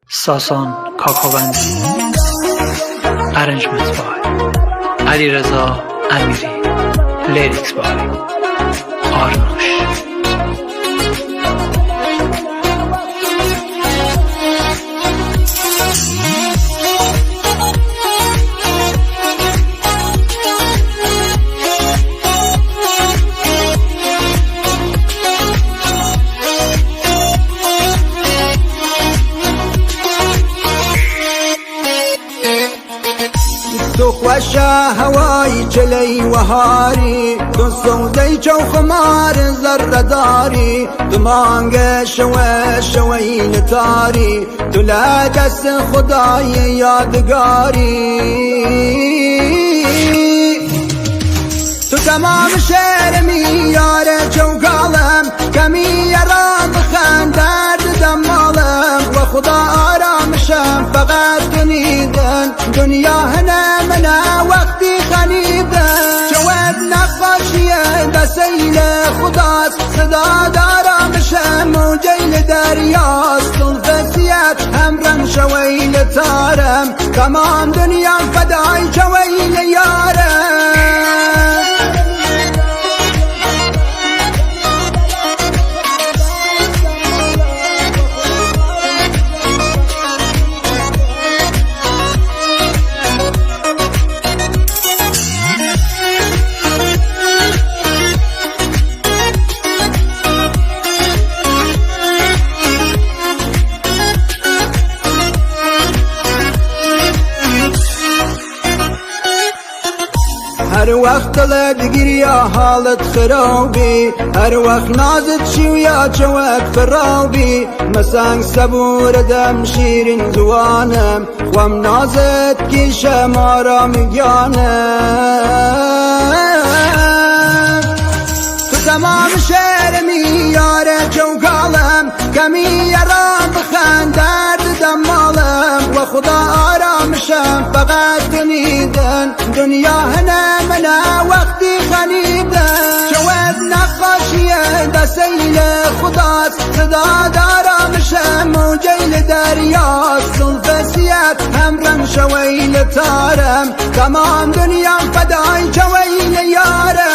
ساسان کاکاوندی. Arrangements by علیرضا امیری. Lyrics by آرنوش. تو خوشا هوای جلی وهاری، تو سودی جو خمار زرداری، تو مانگ شوه شوی نتاری، تو لا دست خدای یادگاری. تو تمام شعر میار جو قالم، کمی را بخند درد دمالم، و خدا آرامشم فقط دنیدن دنیا هنه منا وقتی خنیدن. جواد نقاشیه دسیل خداست، صدا دارامشم موجیل دریاست، سلفسیت همرم شویل تارم، تمام دنیا فدای شویل یارم. هر وقت طلعت گریا حالت خرابی، هر وقت نازت شویا جوك فرابي، مسانگ صبور دم شیرین زوانم، خوام نازت کیشه مارا میگانم. تو تمام شعر میار جو قالم، کمی را بخند درد دمالم، و خدا آرامشم فقط دنیدن دنیا هنه منا وقتی خنیدن. جواد نقاشیه دسیل خداست، صدا دارامشم موجیل دریاست، سلفسیت همرم شویل تارم، تمام دنیا فدای شویل یارم.